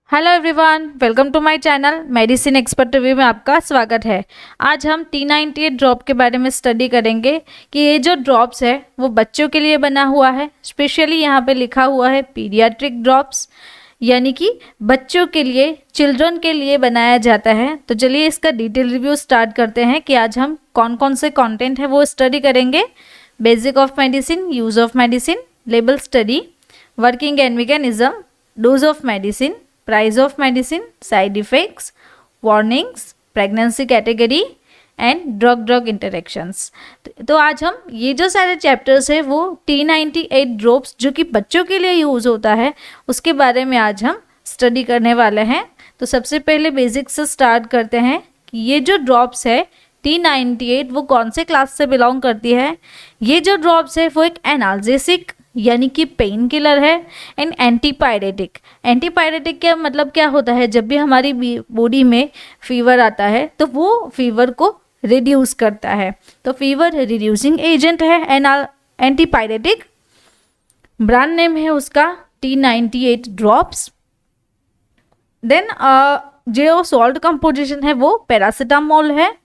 Hello everyone, welcome to my channel medicine expert review में आपका स्वागत है। आज हम T98 ड्रॉप के बारे में स्टडी करेंगे कि ये जो ड्रॉप्स है वो बच्चों के लिए बना हुआ है। स्पेशली यहाँ पे लिखा हुआ है पीडियाट्रिक ड्रॉप्स, यानी कि बच्चों के लिए, चिल्ड्रन के लिए बनाया जाता है। तो चलिए इसका डिटेल रिव्यू स्टार्ट करते हैं कि आज हम कौन कौन से कॉन्टेंट है वो स्टडी करेंगे। Basic of medicine, use of medicine, label study, working and mechanism, dose of medicine, price of medicine, side effects, warnings, pregnancy category and drug drug interactions. तो आज हम ये जो सारे चैप्टर्स है वो T98 ड्रॉप्स जो कि बच्चों के लिए यूज़ होता है उसके बारे में आज हम स्टडी करने वाले हैं। तो सबसे पहले बेसिक से स्टार्ट करते हैं कि ये जो ड्रॉप्स है T98 वो कौन से क्लास से बिलोंग करती है। ये जो ड्रॉप्स है वो एक एनाल्जेसिक यानी कि पेन किलर है एंड एंटीपायरेटिक। एंटीपायरेटिक का मतलब क्या होता है, जब भी हमारी बॉडी में फीवर आता है तो वो फीवर को रिड्यूस करता है, तो फीवर रिड्यूसिंग एजेंट है एंटीपायरेटिक। ब्रांड नेम है उसका T98 ड्रॉप्स। देन जो सॉल्ट कंपोजिशन है वो पैरासीटामोल है।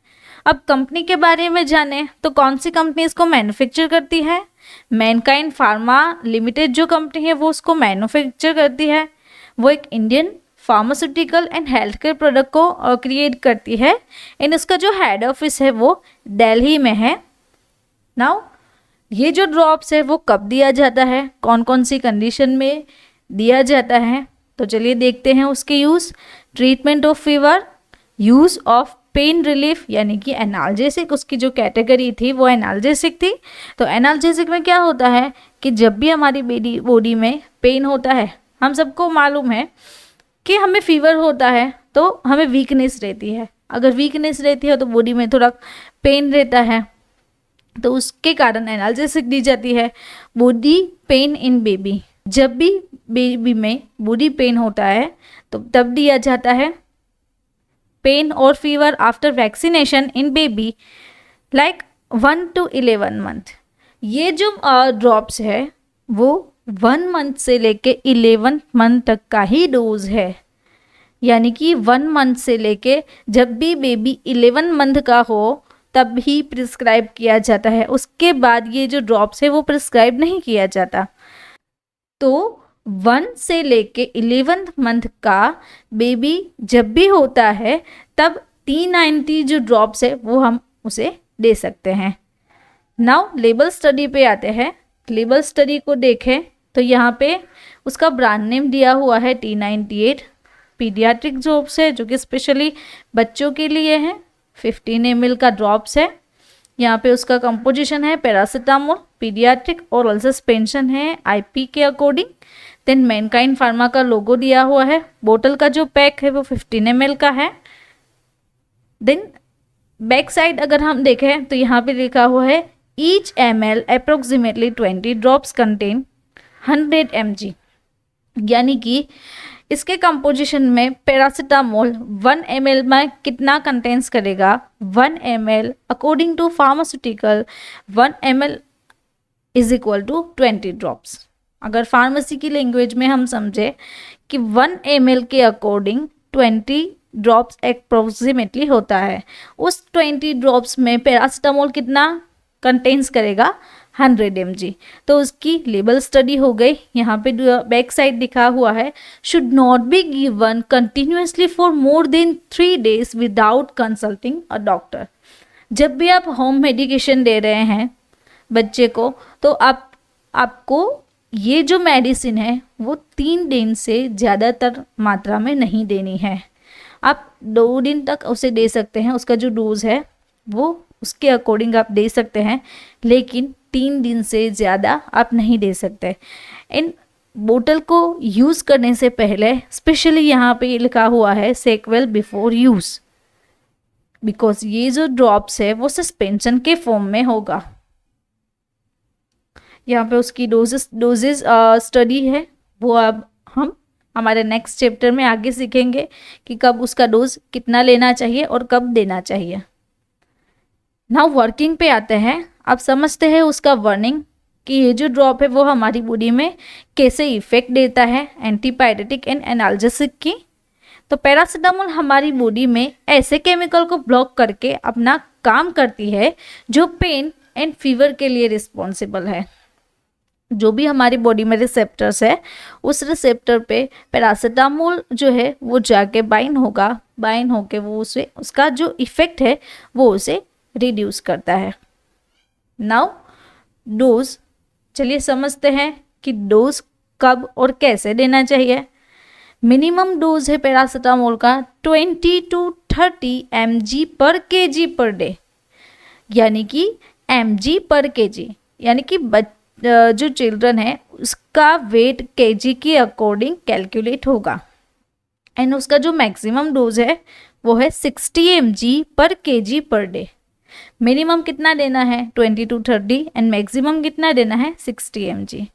अब कंपनी के बारे में जाने तो कौन सी कंपनी इसको मैन्युफैक्चर करती है। मैनकाइंड फार्मा लिमिटेड जो कंपनी है वो उसको मैन्युफैक्चर करती है। वो एक Indian pharmaceutical and health care product को क्रिएट करती है एंड इसका जो हेड ऑफिस है वो दिल्ली में है। नाउ ये जो ड्रॉप्स है वो कब दिया जाता है, कौन कौन सी कंडीशन में दिया जाता है, तो चलिए देखते हैं उसके use. Treatment of fever, use of pain relief यानी कि एनाल्जेसिक, उसकी जो कैटेगरी थी वो एनाल्जेसिक थी। तो एनाल्जेसिक में क्या होता है कि जब भी हमारी बॉडी में पेन होता है, हम सबको मालूम है कि हमें फीवर होता है तो हमें वीकनेस रहती है। अगर वीकनेस रहती है तो बॉडी में थोड़ा पेन रहता है, तो उसके कारण एनाल्जेसिक दी जाती है। बॉडी पेन इन बेबी, जब भी बेबी में बॉडी पेन होता है तो तब दिया जाता है। पेन और fever after vaccination in baby like 1 to 11 month. ये जो ड्रॉप्स है वो 1 मंथ से लेके 11 मंथ तक का ही डोज है, यानी कि 1 मंथ से लेके जब भी बेबी 11 मंथ का हो तब ही प्रिस्क्राइब किया जाता है। उसके बाद ये जो ड्रॉप्स है वो प्रिस्क्राइब नहीं किया जाता। तो 1 से लेके 11 मंथ का बेबी जब भी होता है तब T90 जो ड्रॉप्स है वो हम उसे दे सकते हैं। नाउ लेबल स्टडी पे आते हैं। लेबल स्टडी को देखें तो यहाँ पे उसका ब्रांड नेम दिया हुआ है T98। पीडियाट्रिक ड्रॉप्स है जो कि स्पेशली बच्चों के लिए है। 15 ml का ड्रॉप्स है। यहाँ पे उसका कंपोजिशन है पैरासीटामोल, पीडियाट्रिक ओरल सस्पेंशन है IP के अकॉर्डिंग। देन मैनकाइंड फार्मा का लोगो दिया हुआ है। बोतल का जो पैक है वो 15 ml का है। देन बैक साइड अगर हम देखें तो यहाँ पे लिखा हुआ है each ml approximately 20 drops contain 100 mg, यानी कि इसके कंपोजिशन में पैरासीटामोल 1 ml में कितना कंटेंस करेगा, 1 ml according to pharmaceutical 1 ml is equal to 20 drops. अगर फार्मेसी की लैंग्वेज में हम समझे कि 1 ml के अकॉर्डिंग 20 ड्रॉप्स अप्रोक्सीमेटली होता है, उस 20 ड्रॉप्स में पैरासीटामोल कितना कंटेंस करेगा, 100 mg। तो उसकी लेबल स्टडी हो गई। यहाँ पे बैक साइड लिखा हुआ है should not be given continuously for more than 3 days without consulting a doctor. जब भी आप होम मेडिकेशन दे रहे हैं बच्चे को तो आपको ये जो मेडिसिन है वो 3 दिन से ज़्यादातर मात्रा में नहीं देनी है। आप 2 दिन तक उसे दे सकते हैं, उसका जो डोज है वो उसके अकॉर्डिंग आप दे सकते हैं, लेकिन 3 दिन से ज़्यादा आप नहीं दे सकते। इन बोतल को यूज़ करने से पहले स्पेशली यहाँ पे लिखा हुआ है सेक वेल बिफोर यूज़, बिकॉज ये जो ड्रॉप्स है वो सस्पेंशन के फॉर्म में होगा। यहाँ पे उसकी डोजेस स्टडी है वो अब हम हमारे नेक्स्ट चैप्टर में आगे सीखेंगे कि कब उसका डोज कितना लेना चाहिए और कब देना चाहिए। नाउ वर्किंग पे आते हैं। अब समझते हैं उसका वर्निंग कि ये जो ड्रॉप है वो हमारी बॉडी में कैसे इफेक्ट देता है, एंटीपायरेटिक एंड एनाल्जेसिक की तो पैरासीटामोल हमारी बॉडी में ऐसे केमिकल को ब्लॉक करके अपना काम करती है जो पेन एंड फीवर के लिए रिस्पॉन्सिबल है। जो भी हमारी बॉडी में रिसेप्टर्स है उस रिसेप्टर पे पैरासीटामोल जो है वो जाके बाइंड होके वो उसे उसका जो इफेक्ट है वो उसे रिड्यूस करता है। नाउ डोज, चलिए समझते हैं कि डोज कब और कैसे देना चाहिए। मिनिमम डोज है पैरासीटामोल का 20 to 30 mg पर kg पर डे, यानी कि mg पर kg, यानी कि जो चिल्ड्रन है उसका वेट kg के अकॉर्डिंग कैलकुलेट होगा। एंड उसका जो मैक्सिमम डोज है वो है 60 mg पर kg पर डे। मिनिमम कितना देना है 20 to 30 एंड मैक्सिमम कितना देना है 60 mg।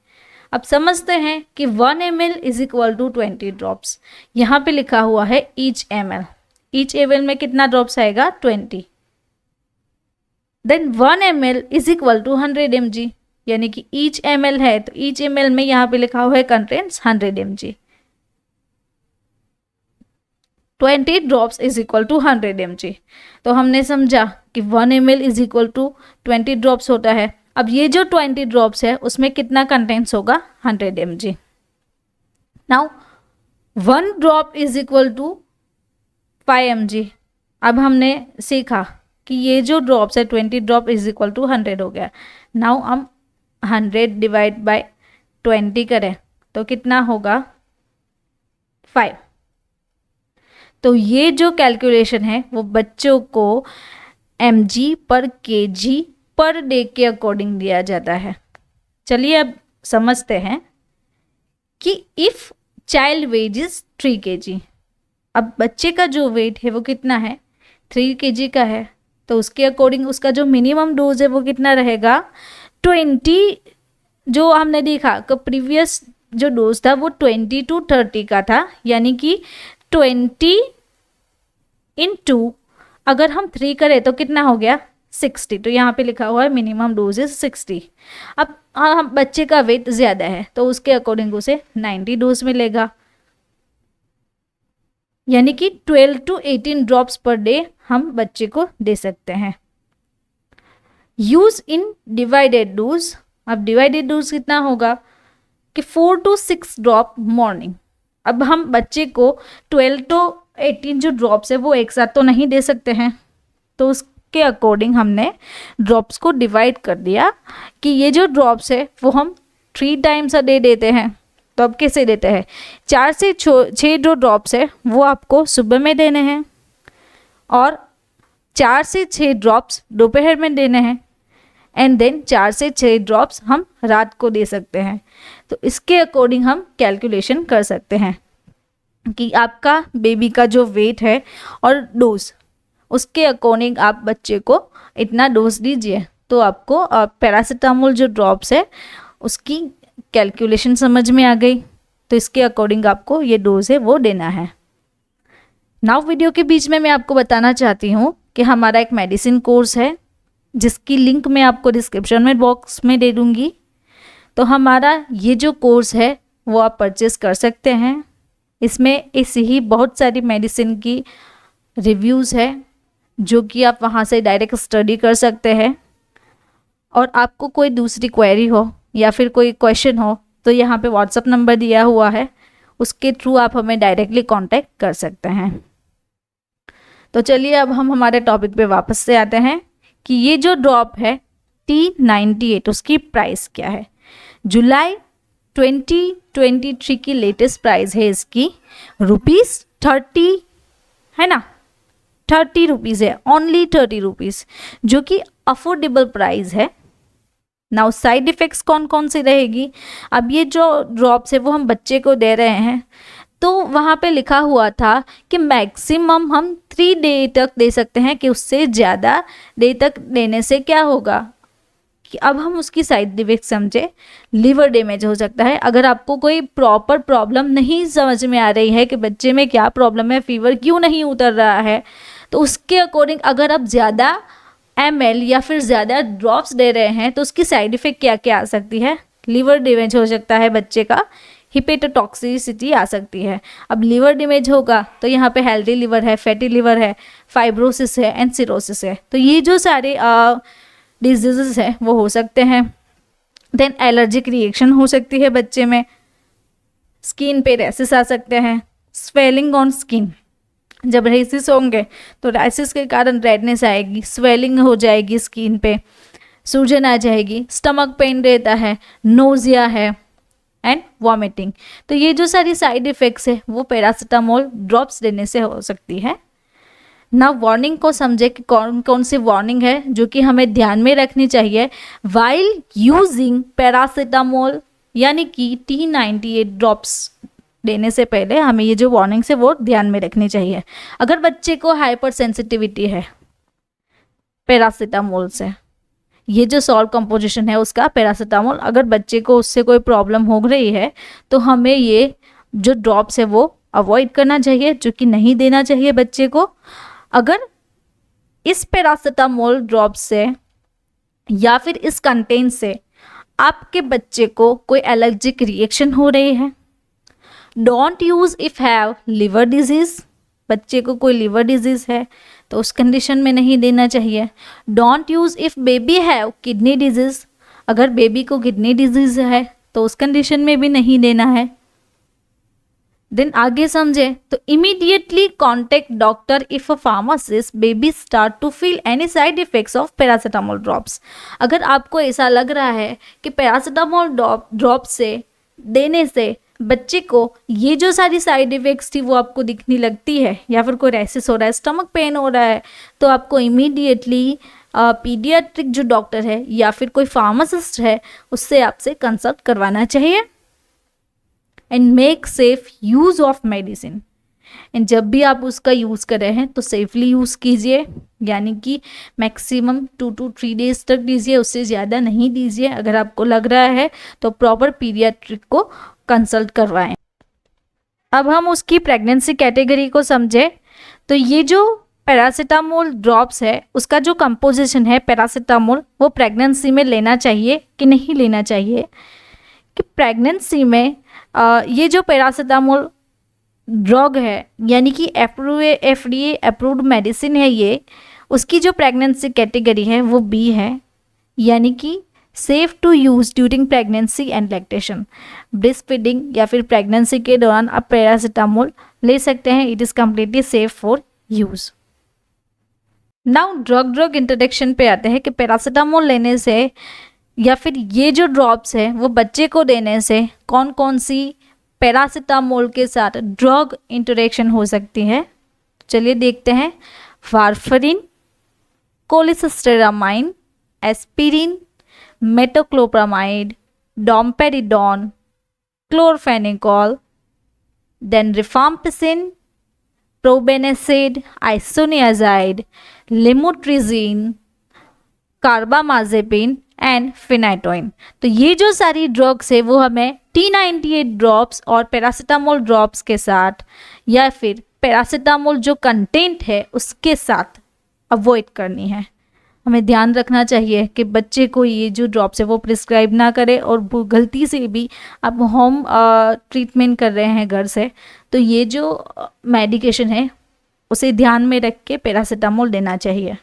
अब समझते हैं कि 1 ml is equal to 20 drops. यहाँ पे लिखा हुआ है ईच ml में कितना ड्रॉप्स आएगा 20। Then 1 ml is equal to 100 mg, यानी कि ईच ml है तो ईच ml में यहाँ पे लिखा हुआ है contents 100 mg। 20 drops is equal to 100 mg। तो हमने समझा कि 1 ml is equal to 20 drops होता है। अब ये जो 20 ड्रॉप्स है उसमें कितना कंटेंट्स होगा 100 mg। Now 1 drop is equal to 5 mg। अब हमने सीखा कि ये जो ड्रॉप्स है 20 ड्रॉप इज इक्वल टू 100 हो गया। नाउ हम 100 डिवाइड बाय 20 करें तो कितना होगा 5। तो ये जो कैलकुलेशन है वो बच्चों को mg पर kg पर डे के अकॉर्डिंग दिया जाता है। चलिए अब समझते हैं कि if child weight is 3 kg, अब बच्चे का जो वेट है वो कितना है 3 kg का है, तो उसके अकॉर्डिंग उसका जो मिनिमम डोज है वो कितना रहेगा 20। जो हमने देखा कि प्रीवियस जो डोज था वो 20 to 30 का था, यानी कि 20 into अगर हम 3 करें तो कितना हो गया 60। तो यहाँ पे लिखा हुआ है मिनिमम डोज इज 60। अब हम बच्चे का वेट ज़्यादा है तो उसके अकॉर्डिंग उसे 90 डोज मिलेगा, यानी कि 12 to 18 ड्रॉप्स पर डे हम बच्चे को दे सकते हैं। यूज इन डिवाइडेड डोज, अब डिवाइडेड डोज कितना होगा कि 4 to 6 ड्रॉप मॉर्निंग। अब हम बच्चे को 12 to 18 जो ड्रॉप्स है वो एक साथ तो नहीं दे सकते हैं, तो उसके अकॉर्डिंग हमने ड्रॉप्स को डिवाइड कर दिया कि ये जो ड्रॉप्स है वो हम 3 टाइम्स अ डे देते हैं। तो अब कैसे देते हैं 4 से 6 जो ड्रॉप्स है वो आपको सुबह में देने हैं और 4 से 6 ड्रॉप्स दोपहर में देने हैं एंड देन 4 से 6 ड्रॉप्स हम रात को दे सकते हैं। तो इसके अकॉर्डिंग हम कैलकुलेशन कर सकते हैं कि आपका बेबी का जो वेट है और डोज उसके अकॉर्डिंग आप बच्चे को इतना डोज दीजिए। तो आपको पैरासीटामोल जो ड्रॉप्स है उसकी कैलकुलेशन समझ में आ गई, तो इसके अकॉर्डिंग आपको ये डोज है वो देना है। नाउ वीडियो के बीच में मैं आपको बताना चाहती हूँ कि हमारा एक मेडिसिन कोर्स है जिसकी लिंक मैं आपको डिस्क्रिप्शन में बॉक्स में दे दूँगी। तो हमारा ये जो कोर्स है वो आप परचेस कर सकते हैं। इसमें ऐसी ही बहुत सारी मेडिसिन की रिव्यूज़ है जो कि आप वहाँ से डायरेक्ट स्टडी कर सकते हैं। और आपको कोई दूसरी क्वेरी हो या फिर कोई क्वेश्चन हो तो यहाँ पे व्हाट्सअप नंबर दिया हुआ है, उसके थ्रू आप हमें डायरेक्टली कांटेक्ट कर सकते हैं। तो चलिए अब हम हमारे टॉपिक पे वापस से आते हैं कि ये जो ड्रॉप है T98 उसकी प्राइस क्या है। जुलाई 2023 की लेटेस्ट प्राइस है इसकी ₹30 है ना, 30 रुपीज़ है, ओनली 30 रुपीज़, जो कि अफोर्डेबल प्राइस है। नाउ साइड इफ़ेक्ट्स कौन कौन सी रहेगी। अब ये जो ड्रॉप्स है वो हम बच्चे को दे रहे हैं तो वहाँ पे लिखा हुआ था कि मैक्सिमम हम 3 डे तक दे सकते हैं, कि उससे ज़्यादा डे तक देने से क्या होगा कि अब हम उसकी साइड इफेक्ट समझे, लीवर डैमेज हो सकता है। अगर आपको कोई प्रॉपर प्रॉब्लम नहीं समझ में आ रही है कि बच्चे में क्या प्रॉब्लम है, फीवर क्यों नहीं उतर रहा है, तो उसके अकॉर्डिंग अगर आप ज़्यादा ml या फिर ज़्यादा ड्रॉप्स दे रहे हैं तो उसकी साइड इफ़ेक्ट क्या क्या आ सकती है। लीवर डैमेज हो सकता है बच्चे का, हिपेटोटॉक्सिसिटी आ सकती है। अब लिवर डैमेज होगा तो यहाँ पे हेल्दी लिवर है, फैटी लिवर है, फाइब्रोसिस है एंड सिरोसिस है। तो ये जो सारे डिजीजेस है वो हो सकते हैं। देन एलर्जिक रिएक्शन हो सकती है बच्चे में, स्किन पे रैसेस आ सकते हैं, स्वेलिंग ऑन स्किन, जब रेसिस होंगे तो रेसिस के कारण रेडनेस आएगी, स्वेलिंग हो जाएगी स्किन पे, सूजन आ जाएगी, स्टमक पेन रहता है, नोजिया है एंड वॉमिटिंग। तो ये जो सारी साइड इफ़ेक्ट्स है वो पैरासीटामोल ड्रॉप्स देने से हो सकती है। ना वार्निंग को समझे कि कौन कौन सी वार्निंग है जो कि हमें ध्यान में रखनी चाहिए वाइल यूजिंग पैरासीटामोल, यानी कि T98 ड्रॉप्स देने से पहले हमें ये जो वार्निंग्स है वो ध्यान में रखनी चाहिए। अगर बच्चे को हाइपर सेंसिटिविटी है पैरासीटामोल से, ये जो सॉल्ट कंपोजिशन है उसका पैरासीटामोल, अगर बच्चे को उससे कोई प्रॉब्लम हो रही है तो हमें ये जो ड्रॉप्स है वो अवॉइड करना चाहिए, जो कि नहीं देना चाहिए बच्चे को। अगर इस पैरासीटामोल ड्रॉप से या फिर इस कंटेंट से आपके बच्चे को कोई एलर्जिक रिएक्शन हो रही है, don't use if have liver disease, बच्चे को कोई लिवर डिजीज़ है तो उस कंडीशन में नहीं देना चाहिए। Don't use if baby have kidney disease, अगर बेबी को किडनी डिजीज़ है तो उस कंडीशन में भी नहीं देना है। देन आगे समझे तो immediately contact doctor if a pharmacist baby start to feel any side effects of paracetamol drops. अगर आपको ऐसा लग रहा है कि पैरासीटामोल ड्रॉप से देने से बच्चे को ये जो सारी साइड इफ़ेक्ट्स थी वो आपको दिखने लगती है, या फिर कोई रैसेस हो रहा है, स्टमक पेन हो रहा है, तो आपको इमीडिएटली पीडियाट्रिक जो डॉक्टर है या फिर कोई फार्मासिस्ट है उससे आपसे कंसल्ट करवाना चाहिए। And make safe use of medicine, and जब भी आप उसका यूज़ कर रहे हैं तो सेफली यूज़ कीजिए, यानी कि मैक्सिमम 2 to 3 डेज तक दीजिए, उससे ज़्यादा नहीं दीजिए। अगर आपको लग रहा है तो प्रॉपर पीडियाट्रिक को कंसल्ट करवाएं। अब हम उसकी प्रेगनेंसी कैटेगरी को समझे तो ये जो पैरासीटामोल ड्रॉप्स है उसका जो कंपोजिशन है पैरासीटामोल वो प्रेगनेंसी में लेना चाहिए कि नहीं लेना चाहिए। कि प्रेगनेंसी में ये जो पैरासीटामोल ड्रग है यानी कि FDA अप्रूव्ड मेडिसिन है, ये उसकी जो प्रेगनेंसी कैटेगरी है वो B है, यानी कि safe to use during pregnancy and lactation. Breast feeding या फिर प्रेगनेंसी के दौरान आप पैरासीटामोल ले सकते हैं, it is completely safe for use. Now drug introduction पे आते हैं कि पैरासीटामोल लेने से या फिर ये जो ड्रॉप्स है वो बच्चे को देने से कौन कौन सी पैरासीटामोल के साथ ड्रग इंटरेक्शन हो सकती है। चलिए देखते हैं। Warfarin, cholestyramine, aspirin, metoclopramide, domperidone, chloramphenicol, then rifampicin, probenecid, isoniazid, lamotrigine, carbamazepine and phenytoin. तो ये जो सारी ड्रग्स है वो हमें T98 ड्रॉप्स और पैरासीटामोल ड्रॉप्स के साथ या फिर पैरासीटामोल जो कंटेंट है उसके साथ अवॉइड करनी है। हमें ध्यान रखना चाहिए कि बच्चे को ये जो ड्रॉप्स है वो प्रिस्क्राइब ना करे, और गलती से भी आप होम ट्रीटमेंट कर रहे हैं घर से तो ये जो मेडिकेशन है उसे ध्यान में रख के पैरासीटामोल देना चाहिए।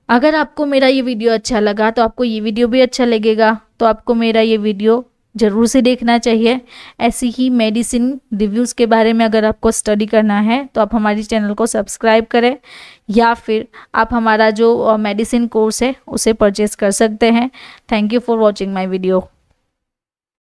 अगर आपको मेरा ये वीडियो अच्छा लगा तो आपको ये वीडियो भी अच्छा लगेगा, तो आपको मेरा ये वीडियो ज़रूर से देखना चाहिए। ऐसी ही मेडिसिन रिव्यूज़ के बारे में अगर आपको स्टडी करना है तो आप हमारी चैनल को सब्सक्राइब करें, या फिर आप हमारा जो मेडिसिन कोर्स है उसे परचेज़ कर सकते हैं। Thank you for watching my video.